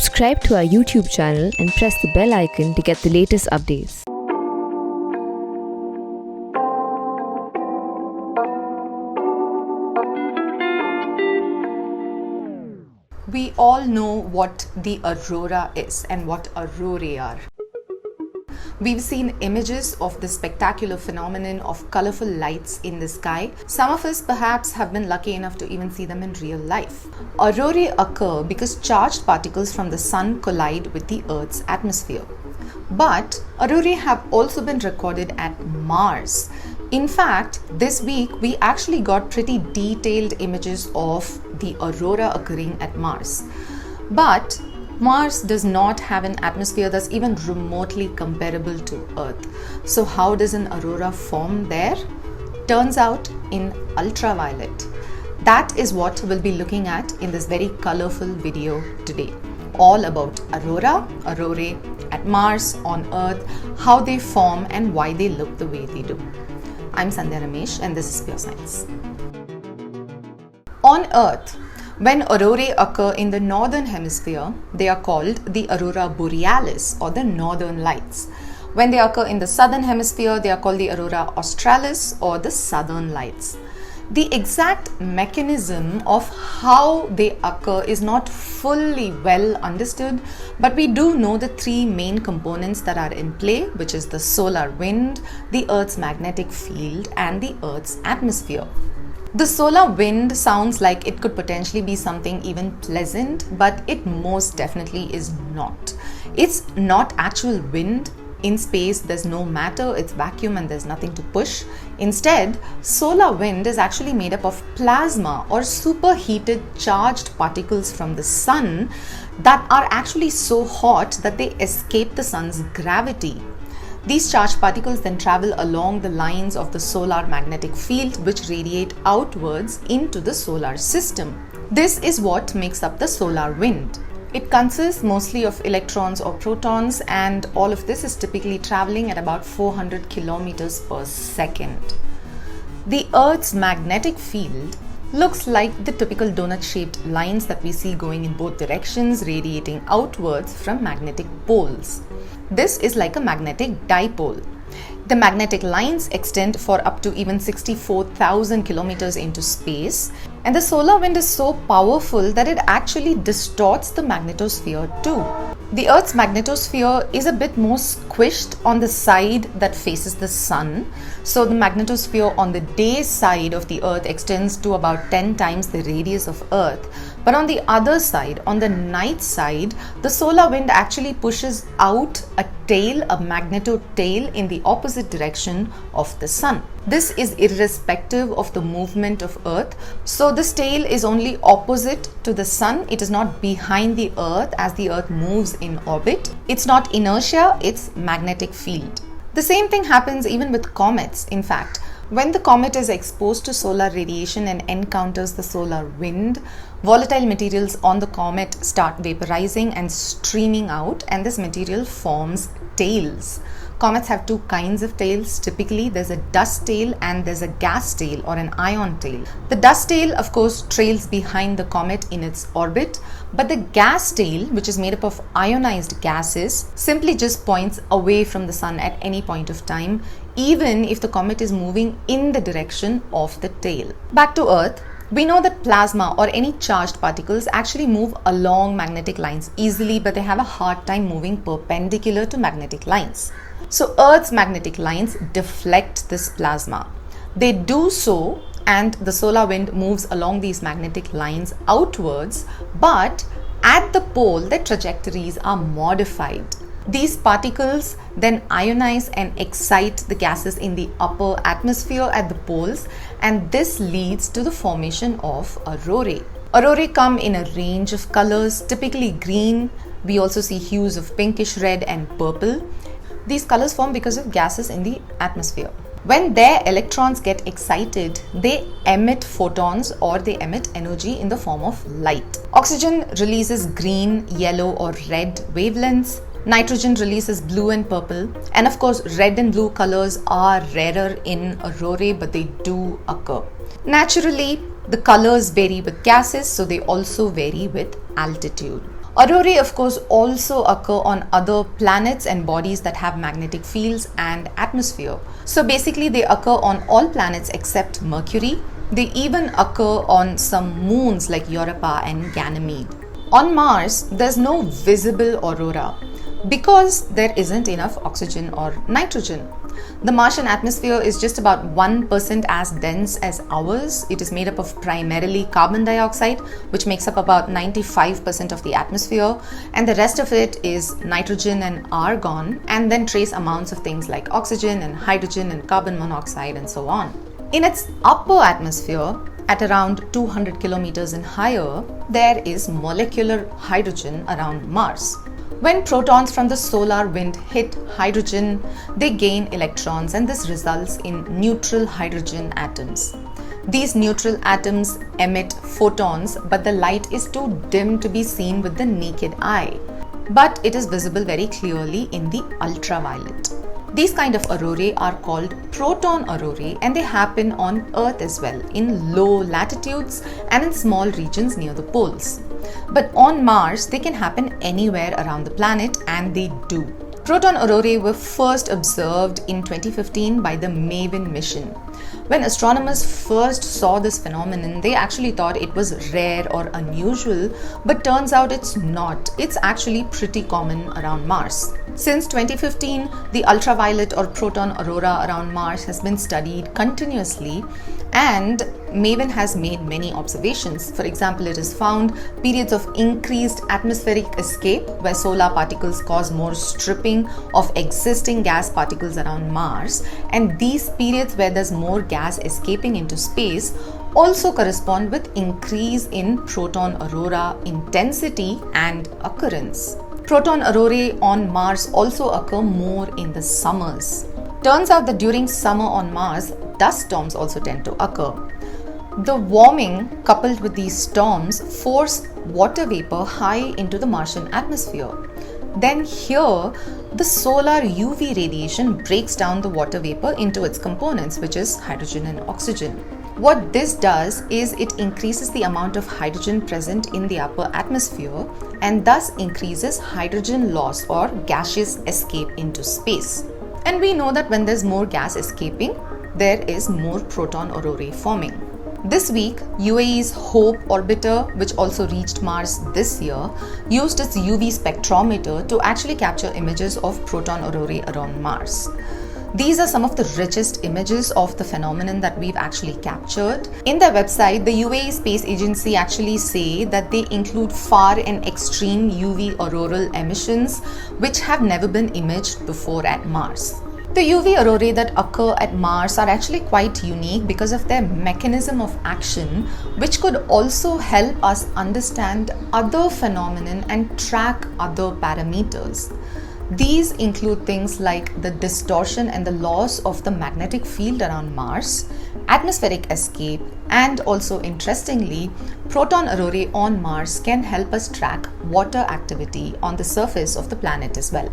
Subscribe to our YouTube channel and press the bell icon to get the latest updates. We all know what the aurora is and what aurorae are. We've seen images of the spectacular phenomenon of colorful lights in the sky. Some of us perhaps have been lucky enough to even see them in real life. Aurorae occur because charged particles from the sun collide with the Earth's atmosphere. But aurorae have also been recorded at Mars. In fact, this week we actually got pretty detailed images of the aurora occurring at Mars. But Mars does not have an atmosphere that's even remotely comparable to Earth. So how does an aurora form there? Turns out in ultraviolet. That is what we'll be looking at in this very colorful video today. All about aurora, aurorae at Mars, on Earth, how they form and why they look the way they do. I'm Sandhya Ramesh and this is Pure Science. On Earth, when aurorae occur in the northern hemisphere, they are called the aurora borealis or the northern lights. When they occur in the southern hemisphere, they are called the aurora australis or the southern lights. The exact mechanism of how they occur is not fully well understood, but we do know the three main components that are in play, which is the solar wind, the Earth's magnetic field, and the Earth's atmosphere. The solar wind sounds like it could potentially be something even pleasant, but it most definitely is not. It's not actual wind. In space, there's no matter, it's vacuum and there's nothing to push. Instead, solar wind is actually made up of plasma or superheated charged particles from the sun that are actually so hot that they escape the sun's gravity. These charged particles then travel along the lines of the solar magnetic field, which radiate outwards into the solar system. This is what makes up the solar wind. It consists mostly of electrons or protons, and all of this is typically traveling at about 400 kilometers per second. The Earth's magnetic field looks like the typical donut-shaped lines that we see going in both directions, radiating outwards from magnetic poles. This is like a magnetic dipole. The magnetic lines extend for up to even 64,000 kilometers into space, and the solar wind is so powerful that it actually distorts the magnetosphere too. The Earth's magnetosphere is a bit more squished on the side that faces the sun, so the magnetosphere on the day side of the Earth extends to about 10 times the radius of Earth. But on the other side, on the night side, the solar wind actually pushes out a tail, a magnetotail in the opposite direction of the sun. This is irrespective of the movement of Earth. So this tail is only opposite to the sun. It is not behind the Earth as the Earth moves in orbit. It's not inertia, it's magnetic field. The same thing happens even with comets, in fact. When the comet is exposed to solar radiation and encounters the solar wind, volatile materials on the comet start vaporizing and streaming out, and this material forms tails. Comets have two kinds of tails. Typically, there's a dust tail and there's a gas tail or an ion tail. The dust tail, of course, trails behind the comet in its orbit, but the gas tail, which is made up of ionized gases, simply just points away from the sun at any point of time, even if the comet is moving in the direction of the tail. Back to Earth. We know that plasma or any charged particles actually move along magnetic lines easily, but they have a hard time moving perpendicular to magnetic lines. So Earth's magnetic lines deflect this plasma. They do so, and the solar wind moves along these magnetic lines outwards, but at the pole, their trajectories are modified. These particles then ionize and excite the gases in the upper atmosphere at the poles, and this leads to the formation of aurorae. Aurorae come in a range of colors, typically green. We also see hues of pinkish red and purple. These colors form because of gases in the atmosphere. When their electrons get excited, they emit photons or they emit energy in the form of light. Oxygen releases green, yellow, or red wavelengths. Nitrogen releases blue and purple, and of course red and blue colors are rarer in aurorae, but they do occur. Naturally, the colors vary with gases, so they also vary with altitude. Aurorae, of course, also occur on other planets and bodies that have magnetic fields and atmosphere. So basically, they occur on all planets except Mercury. They even occur on some moons like Europa and Ganymede. On Mars, there's no visible aurora because there isn't enough oxygen or nitrogen. The Martian atmosphere is just about 1% as dense as ours. It is made up of primarily carbon dioxide, which makes up about 95% of the atmosphere, and the rest of it is nitrogen and argon, and then trace amounts of things like oxygen and hydrogen and carbon monoxide and so on. In its upper atmosphere, at around 200 kilometers and higher, there is molecular hydrogen around Mars. When protons from the solar wind hit hydrogen, they gain electrons, and this results in neutral hydrogen atoms. These neutral atoms emit photons, but the light is too dim to be seen with the naked eye. But it is visible very clearly in the ultraviolet. These kind of aurorae are called proton aurorae, and they happen on Earth as well, in low latitudes and in small regions near the poles. But on Mars, they can happen anywhere around the planet, and they do. Proton aurorae were first observed in 2015 by the MAVEN mission. When astronomers first saw this phenomenon, they actually thought it was rare or unusual, but turns out it's not. It's actually pretty common around Mars. Since 2015, the ultraviolet or proton aurora around Mars has been studied continuously, and MAVEN has made many observations. For example, it has found periods of increased atmospheric escape where solar particles cause more stripping of existing gas particles around Mars, and these periods where there's more gas escaping into space also correspond with increase in proton aurora intensity and occurrence. Proton aurorae on Mars also occur more in the summers. Turns out that during summer on Mars, dust storms also tend to occur. The warming coupled with these storms force water vapor high into the Martian atmosphere. Then here, the solar UV radiation breaks down the water vapor into its components, which is hydrogen and oxygen. What this does is it increases the amount of hydrogen present in the upper atmosphere and thus increases hydrogen loss or gaseous escape into space. And we know that when there's more gas escaping, there is more proton aurorae forming. This week, UAE's HOPE orbiter, which also reached Mars this year, used its UV spectrometer to actually capture images of proton aurorae around Mars. These are some of the richest images of the phenomenon that we've actually captured. In their website, the UAE Space Agency actually say that they include far and extreme UV auroral emissions which have never been imaged before at Mars. The UV aurorae that occur at Mars are actually quite unique because of their mechanism of action, which could also help us understand other phenomena and track other parameters. These include things like the distortion and the loss of the magnetic field around Mars, atmospheric escape, and also interestingly, proton aurorae on Mars can help us track water activity on the surface of the planet as well.